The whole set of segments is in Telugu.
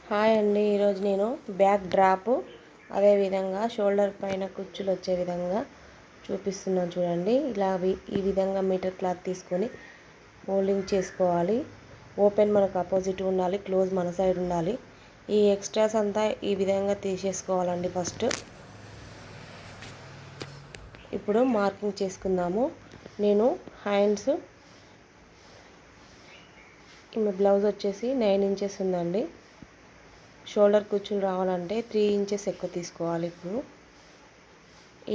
హాయ్ అండి. ఈరోజు నేను బ్యాక్ డ్రాప్ అదేవిధంగా షోల్డర్ పైన కుచ్చులు వచ్చే విధంగా చూపిస్తున్నాను చూడండి. ఇలా ఈ విధంగా మీటర్ క్లాత్ తీసుకొని ఫోల్డింగ్ చేసుకోవాలి. ఓపెన్ మనకు అపోజిట్ ఉండాలి, క్లోజ్ మన సైడ్ ఉండాలి. ఈ ఎక్స్ట్రాస్ అంతా ఈ విధంగా తీసేసుకోవాలండి. ఫస్ట్ ఇప్పుడు మార్కింగ్ చేసుకుందాము. నేను హ్యాండ్స్ ఈమె బ్లౌజ్ వచ్చేసి 9 ఇంచెస్ ఉందండి. షోల్డర్ కుచ్చులు రావాలంటే 3 ఇంచెస్ ఎక్కువ తీసుకోవాలి. ఇప్పుడు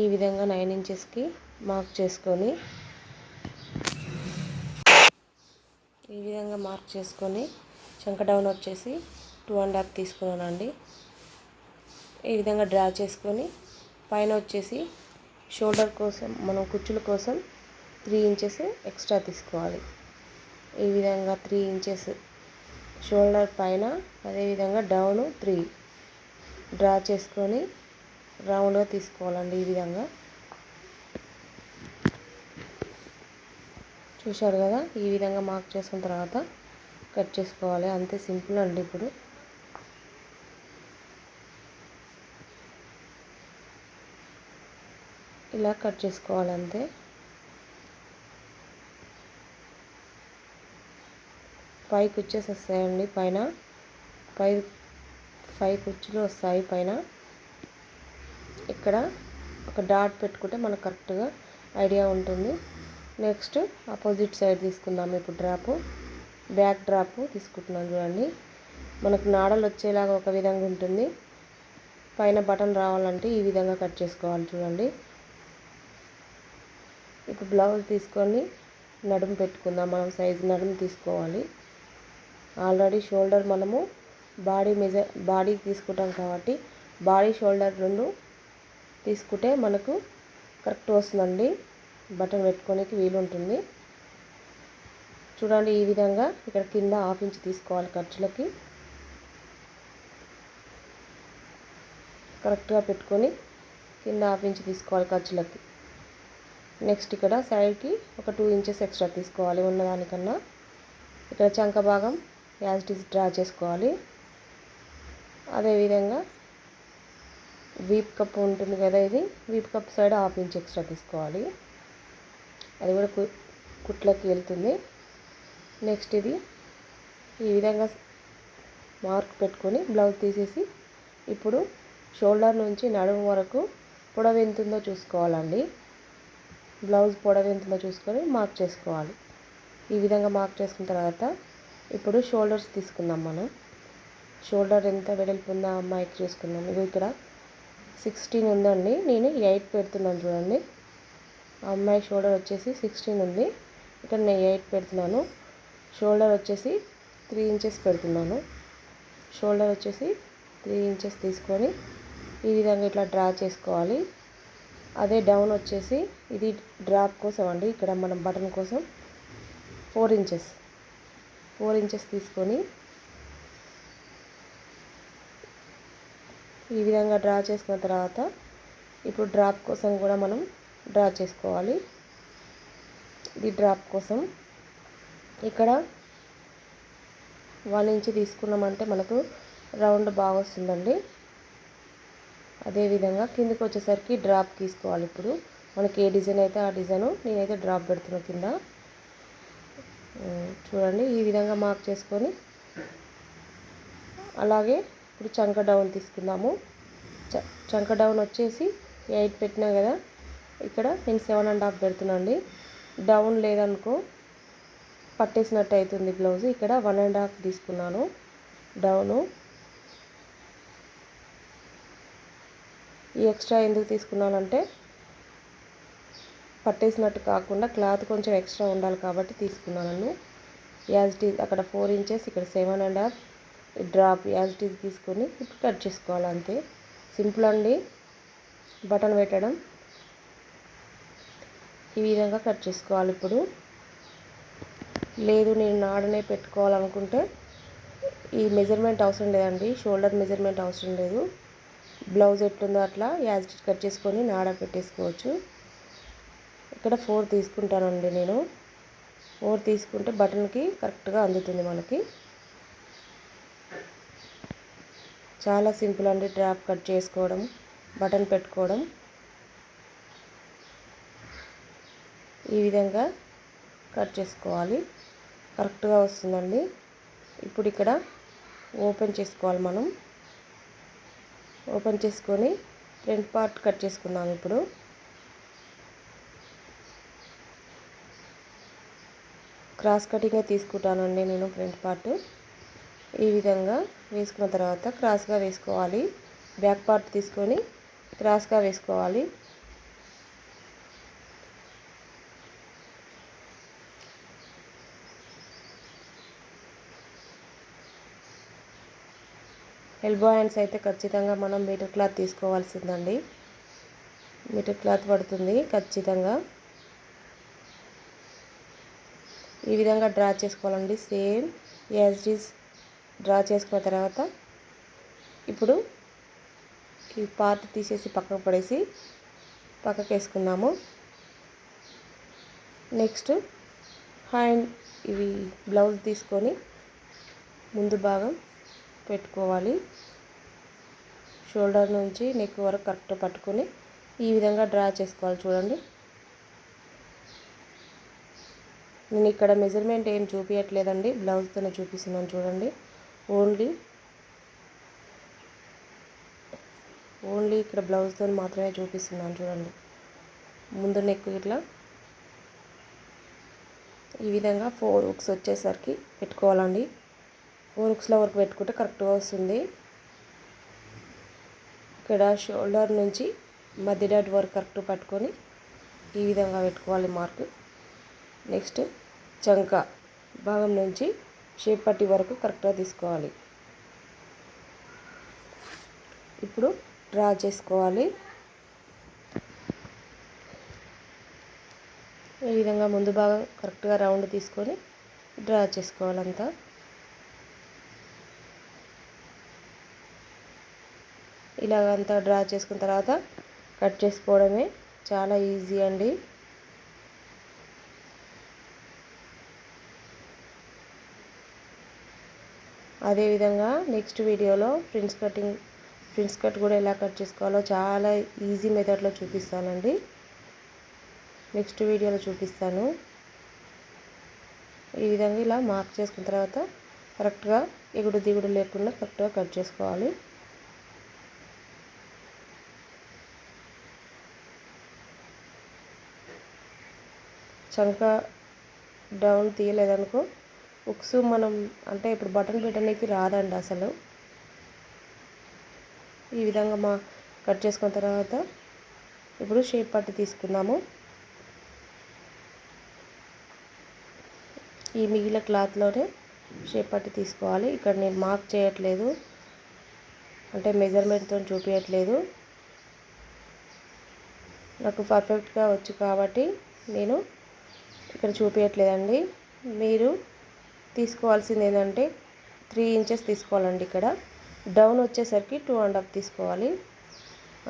ఈ విధంగా 9 ఇంచెస్కి మార్క్ చేసుకొని చంక డౌన్ వచ్చేసి 2.5 తీసుకున్నానండి. ఈ విధంగా డ్రా చేసుకొని పైన వచ్చేసి షోల్డర్ కోసం మనం కుచ్చుల కోసం 3 ఇంచెస్ ఎక్స్ట్రా తీసుకోవాలి. ఈ విధంగా 3 ఇంచెస్ షోల్డర్ పైన అదేవిధంగా డౌన్ 3 డ్రా చేసుకొని రౌండ్గా తీసుకోవాలండి. ఈ విధంగా చూశారు కదా. ఈ విధంగా మార్క్ చేసుకున్న తర్వాత కట్ చేసుకోవాలి. అంతే, సింపుల్ అండి. ఇప్పుడు ఇలా కట్ చేసుకోవాలి అంతే. 5 కుచ్చెస్ వస్తాయండి. పైన 5 కుచ్చులు వస్తాయి పైన. ఇక్కడ ఒక డాట్ పెట్టుకుంటే మనకు కరెక్ట్గా ఐడియా ఉంటుంది. నెక్స్ట్ ఆపోజిట్ సైడ్ తీసుకుందాం. ఇప్పుడు బ్యాక్ డ్రాప్ తీసుకుంటున్నాను చూడండి. మనకు నాడలు వచ్చేలాగా ఒక విధంగా ఉంటుంది. పైన బటన్ రావాలంటే ఈ విధంగా కట్ చేసుకోవాలి చూడండి. ఇప్పుడు బ్లౌజ్ తీసుకొని నడుము పెట్టుకుందాం. మనం సైజు నడుము తీసుకోవాలి. ఆల్రెడీ షోల్డర్ మనము బాడీ తీసుకుంటాం కాబట్టి బాడీ షోల్డర్ 2 తీసుకుంటే మనకు కరెక్ట్ వస్తుందండి. బటన్ పెట్టుకోనికి వీలు ఉంటుంది చూడండి. ఈ విధంగా ఇక్కడ కింద 1/2 ఇంచ్ తీసుకోవాలి. ఖర్చులకి కరెక్ట్గా పెట్టుకొని కింద 1/2 ఇంచ్ తీసుకోవాలి ఖర్చులకి. నెక్స్ట్ ఇక్కడ సైడ్కి ఒక 2 ఇంచెస్ ఎక్స్ట్రా తీసుకోవాలి ఉన్నదానికన్నా. ఇక్కడ చంక భాగం యాజ్ ఇట్ ఈస్ డ్రా చేసుకోవాలి. అదేవిధంగా వీప్ కప్ ఉంటుంది కదా, ఇది వీప్ కప్ సైడ్ 1/2 ఇంచ్ ఎక్స్ట్రా తీసుకోవాలి. అది కూడా కుట్లకి వెళ్తుంది. నెక్స్ట్ ఇది ఈ విధంగా మార్క్ పెట్టుకొని బ్లౌజ్ తీసేసి ఇప్పుడు షోల్డర్ నుంచి నడుము వరకు పొడవు ఎంత ఉందో చూసుకోవాలండి. బ్లౌజ్ పొడవు ఎంత ఉందో చూసుకొని మార్క్ చేసుకోవాలి. ఈ విధంగా మార్క్ చేసుకున్న తర్వాత ఇప్పుడు షోల్డర్స్ తీసుకుందాం. మనం షోల్డర్ ఎంత వెడల్పు ఉందో అమ్మాయికి చూసుకుందాం. ఇది ఇక్కడ 16 ఉందండి. నేను 8 పెడుతున్నాను చూడండి. ఆ అమ్మాయి షోల్డర్ వచ్చేసి 16 ఉంది. ఇక్కడ నేను 8 పెడుతున్నాను. షోల్డర్ వచ్చేసి 3 ఇంచెస్ పెడుతున్నాను. షోల్డర్ వచ్చేసి 3 ఇంచెస్ తీసుకొని ఈ విధంగా ఇట్లా డ్రా చేసుకోవాలి. అదే డౌన్ వచ్చేసి ఇది డ్రాప్ కోసం అండి. ఇక్కడ మనం బటన్ కోసం 4 ఇంచెస్ తీసుకొని ఈ విధంగా డ్రా చేసుకున్న తర్వాత ఇప్పుడు డ్రాప్ కోసం కూడా మనం డ్రా చేసుకోవాలి. ఇది డ్రాప్ కోసం ఇక్కడ 1 ఇంచ్ తీసుకున్నామంటే మనకు రౌండ్ బాగా వస్తుందండి. అదేవిధంగా కిందకి వచ్చేసరికి డ్రాప్ తీసుకోవాలి. ఇప్పుడు మనకి ఏ డిజైన్ అయితే ఆ డిజైను నేనైతే డ్రాప్ పెడుతున్నా కింద చూడండి. ఈ విధంగా మార్క్ చేసుకొని అలాగే ఇప్పుడు చంక డౌన్ తీసుకుందాము. చంక డౌన్ వచ్చేసి 8 పెట్టినా కదా, ఇక్కడ నేను 7.5 పెడుతున్నాండి. డౌన్ లేదనుకో పట్టేసినట్టు అవుతుంది బ్లౌజ్. ఇక్కడ 1.5 తీసుకున్నాను డౌను. ఈ ఎక్స్ట్రా ఎందుకు తీసుకున్నానంటే పట్టేసినట్టు కాకుండా క్లాత్ కొంచెం ఎక్స్ట్రా ఉండాలి కాబట్టి తీసుకున్నాను. యాజ్ ఇట్ ఈజ్ అక్కడ 4 ఇంచెస్, ఇక్కడ 7.5 డ్రాప్ యాజ్ ఇట్ ఈజ్ తీసుకొని ఇప్పుడు కట్ చేసుకోవాలి. అంతే, సింపుల్ అండి. బటన్ పెట్టడం ఈ విధంగా కట్ చేసుకోవాలి. ఇప్పుడు లేదు నేను నాడనే పెట్టుకోవాలనుకుంటే ఈ మెజర్మెంట్ అవసరం లేదండి. షోల్డర్ మెజర్మెంట్ అవసరం లేదు. బ్లౌజ్ ఎట్లుందో అట్లా యాజ్ ఇట్ ఈజ్ కట్ చేసుకొని నాడ పెట్టేసుకోవచ్చు. ఇక్కడ 4 తీసుకుంటానండి నేను. 4 తీసుకుంటే బటన్కి కరెక్ట్గా అందుతుంది మనకి. చాలా సింపుల్ అండి. డ్రాప్ కట్ చేసుకోవడం, బటన్ పెట్టుకోవడం. ఈ విధంగా కట్ చేసుకోవాలి. కరెక్ట్గా వస్తుందండి. ఇప్పుడు ఇక్కడ ఓపెన్ చేసుకోవాలి. మనం ఓపెన్ చేసుకొని ఫ్రంట్ పార్ట్ కట్ చేసుకుందాం. ఇప్పుడు క్రాస్ కటింగే తీసుకుంటానండి నేను ఫ్రంట్ పార్ట్. ఈ విధంగా వేసుకున్న తర్వాత క్రాస్గా వేసుకోవాలి. బ్యాక్ పార్ట్ తీసుకొని క్రాస్గా వేసుకోవాలి. ఎల్బో హ్యాండ్స్ అయితే ఖచ్చితంగా మనం మీటర్ క్లాత్ తీసుకోవాల్సిందండి. మీటర్ క్లాత్ పడుతుంది ఖచ్చితంగా. ఈ విధంగా డ్రా చేసుకోవాలండి. Same as it is draw చేసుకున్న తర్వాత ఇప్పుడు ఈ పార్ట్ తీసేసి పక్కకు పడేసి పక్కకు వేసుకున్నాము. నెక్స్ట్ హ్యాండ్ ఇవి బ్లౌజ్ తీసుకొని ముందు భాగం పెట్టుకోవాలి. షోల్డర్ నుంచి నెక్ వరకు కరెక్ట్ పట్టుకొని ఈ విధంగా డ్రా చేసుకోవాలి. చూడండి, నేను ఇక్కడ మెజర్మెంట్ ఏం చూపించట్లేదండి, బ్లౌజ్తోనే చూపిస్తున్నాను. చూడండి, ఓన్లీ ఇక్కడ బ్లౌజ్తో మాత్రమే చూపిస్తున్నాను. చూడండి, ముందు నెక్ ఇట్లా ఈ విధంగా 4 హుక్స్ వచ్చేసరికి పెట్టుకోవాలండి. 4 హుక్స్ల వరకు పెట్టుకుంటే కరెక్ట్గా వస్తుంది. ఇక్కడ షోల్డర్ నుంచి మధ్య డాట్ వరకు కరెక్ట్ పట్టుకొని ఈ విధంగా పెట్టుకోవాలి మార్క్. నెక్స్ట్ చంక భాగం నుంచి షేప్ పట్టి వరకు కరెక్ట్గా తీసుకోవాలి. ఇప్పుడు డ్రా చేసుకోవాలి. ఈ విధంగా ముందు భాగం కరెక్ట్గా రౌండ్ తీసుకొని డ్రా చేసుకోవాలంతా. ఇలాగంతా డ్రా చేసుకున్న తర్వాత కట్ చేసుకోవడమే. చాలా ఈజీ అండి. అదేవిధంగా నెక్స్ట్ వీడియోలో ఫ్రిన్స్ కట్ కూడా ఎలా కట్ చేసుకోవాలో చాలా ఈజీ మెథడ్లో చూపిస్తానండి. నెక్స్ట్ వీడియోలో చూపిస్తాను. ఈ విధంగా ఇలా మార్క్ చేసుకున్న తర్వాత కరెక్ట్గా ఎగుడు దిగుడు లేకుండా కరెక్ట్గా కట్ చేసుకోవాలి. చంక డౌన్ తీయలేదనుకో హుక్స్ మనం అంటే ఇప్పుడు బటన్ పెట్టడానికి రాదండి అసలు. ఈ విధంగా కట్ చేసుకున్న తర్వాత ఇప్పుడు షేప్ పట్టి తీసుకుందాము. ఈ మిగిలిన క్లాత్లోనే షేప్ పట్టి తీసుకోవాలి. ఇక్కడ నేను మార్క్ చేయట్లేదు, అంటే మెజర్మెంట్తో చూపించట్లేదు. నాకు పర్ఫెక్ట్గా వచ్చు కాబట్టి నేను ఇక్కడ చూపించట్లేదండి. మీరు తీసుకోవాల్సింది ఏంటంటే 3 ఇంచెస్ తీసుకోవాలండి. ఇక్కడ డౌన్ వచ్చేసరికి 2.5 తీసుకోవాలి.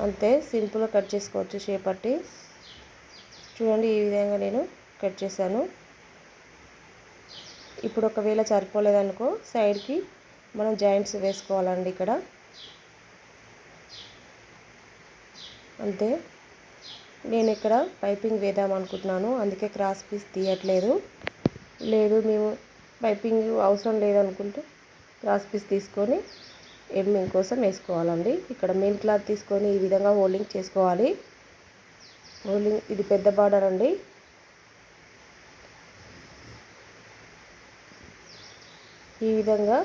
అంతే, సింపుల్గా కట్ చేసుకోవచ్చు షేప్ పట్టి. చూడండి, ఈ విధంగా నేను కట్ చేశాను. ఇప్పుడు ఒకవేళ సరిపోలేదనుకో సైడ్కి మనం జాయింట్స్ వేసుకోవాలండి ఇక్కడ. అంతే, నేను ఇక్కడ పైపింగ్ వేద్దాం అనుకుంటున్నాను, అందుకే క్రాస్ పీస్ తీయట్లేదు. లేదు మేము పైపింగ్ అవసరం లేదనుకుంటే క్రాస్ పీస్ తీసుకొని ఎమ్మింగ్ కోసం వేసుకోవాలండి. ఇక్కడ మెయిన్ క్లాత్ తీసుకొని ఈ విధంగా హోల్డింగ్ చేసుకోవాలి. హోల్డింగ్ ఇది పెద్ద బార్డర్ అండి. ఈ విధంగా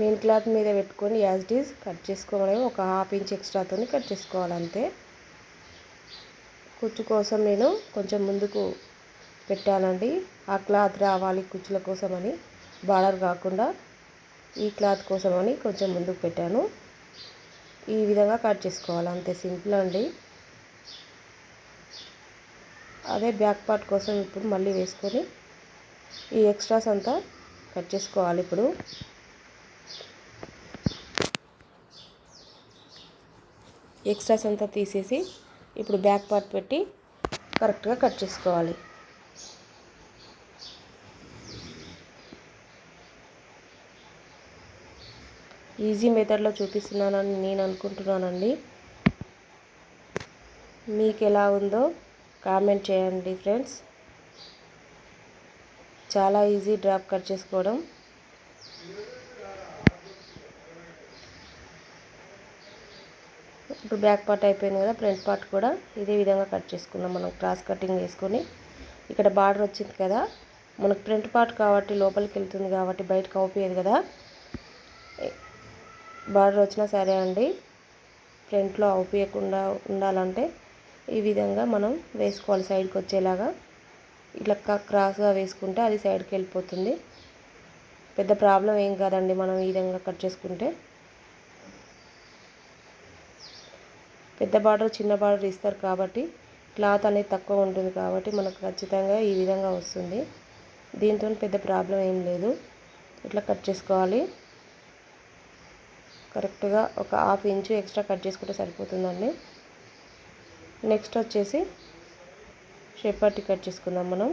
మెయిన్ క్లాత్ మీద పెట్టుకొని యాజ్ ఇట్ ఈజ్ కట్ చేసుకోవాలి. ఒక 1/2 ఇంచ్ ఎక్స్ట్రాతో కట్ చేసుకోవాలి అంతే. కుచ్చు కోసం నేను కొంచెం ముందుకు పెట్టానండి. ఆ క్లాత్ రావాలి కుచ్చుల కోసమని, బార్డర్ కాకుండా ఈ క్లాత్ కోసమని కొంచెం ముందుకు పెట్టాను. ఈ విధంగా కట్ చేసుకోవాలి అంతే, సింపుల్ అండి. అదే బ్యాక్ పార్ట్ కోసం ఇప్పుడు మళ్ళీ వేసుకొని ఈ ఎక్స్ట్రాస్ అంతా కట్ చేసుకోవాలి. ఇప్పుడు ఎక్స్ట్రాస్ అంతా తీసేసి ఇప్పుడు బ్యాక్ పార్ట్ పెట్టి కరెక్ట్గా కట్ చేసుకోవాలి. ఈజీ మెథడ్లో చూపిస్తున్నానని నేను అనుకుంటున్నానండి. మీకు ఎలా ఉందో కామెంట్ చేయండి ఫ్రెండ్స్. చాలా ఈజీ డ్రాప్ కట్ చేసుకోవడం. ఇప్పుడు బ్యాక్ పార్ట్ అయిపోయింది కదా, ఫ్రంట్ పార్ట్ కూడా ఇదే విధంగా కట్ చేసుకుందాం. మనం క్రాస్ కటింగ్ వేసుకొని ఇక్కడ బార్డర్ వచ్చింది కదా, మనకు ఫ్రంట్ పార్ట్ కాబట్టి లోపలికి వెళ్తుంది కాబట్టి బయటకు అవుపోయేది కదా. బార్డర్ వచ్చినా సరే అండి, ఫ్రంట్లో అవుపోయకుండా ఉండాలంటే ఈ విధంగా మనం వేసుకోవాలి. సైడ్కి వచ్చేలాగా ఇట్లా క్రాస్గా వేసుకుంటే అది సైడ్కి వెళ్ళిపోతుంది. పెద్ద ప్రాబ్లం ఏం కాదండి మనం ఈ విధంగా కట్ చేసుకుంటే. పెద్ద బార్డర్ చిన్న బార్డర్ ఇస్తారు కాబట్టి క్లాత్ అనేది తక్కువ ఉంటుంది కాబట్టి మనకు ఖచ్చితంగా ఈ విధంగా వస్తుంది. దీంతో పెద్ద ప్రాబ్లం ఏం లేదు. ఇట్లా కట్ చేసుకోవాలి. కరెక్ట్గా ఒక 1/2 ఇంచు ఎక్స్ట్రా కట్ చేసుకుంటే సరిపోతుందండి. నెక్స్ట్ వచ్చేసి షేప్ పట్టి కట్ చేసుకుందాం మనం.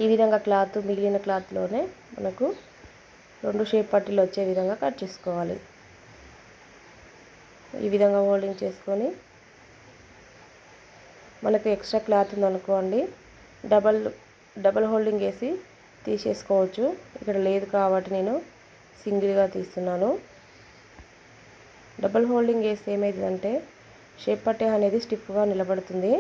ఈ విధంగా క్లాత్ మిగిలిన క్లాత్లోనే మనకు 2 షేప్ పట్టీలు వచ్చే విధంగా కట్ చేసుకోవాలి. ఈ విధంగా హోల్డింగ్ చేసుకొని మనకు ఎక్స్ట్రా క్లాత్ ఉందనుకోండి, డబల్ హోల్డింగ్ వేసి తీసేసుకోవచ్చు. ఇక్కడ లేదు కాబట్టి నేను సింగిల్గా తీస్తున్నాను. డబల్ హోల్డింగ్ వేస్తే ఏమవుతుందంటే షేప్ పట్టీ అనేది స్టిఫ్గా నిలబడుతుంది.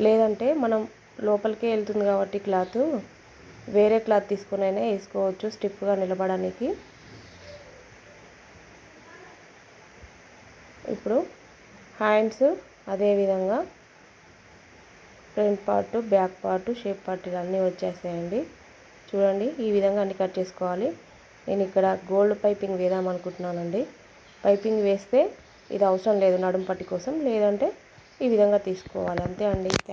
లేదంటే మనం లోపలికే వెళ్తుంది కాబట్టి క్లాత్ వేరే క్లాత్ తీసుకొని అయినా వేసుకోవచ్చు స్టిఫ్గా నిలబడడానికి. ఇప్పుడు హ్యాండ్స్ అదేవిధంగా front part back part shape పట్టీలు అన్నీ వచ్చేసాయండి. చూడండి ఈ విధంగా అన్ని కట్ చేసుకోవాలి. నేను ఇక్కడ గోల్డ్ పైపింగ్ వేద్దాం అనుకుంటున్నానండి. పైపింగ్ వేస్తే ఇది అవసరం లేదు నడుము పట్టి కోసం, లేదంటే ఈ విధంగా తీసుకోవాలి. అంతే అండి. థ్యాంక్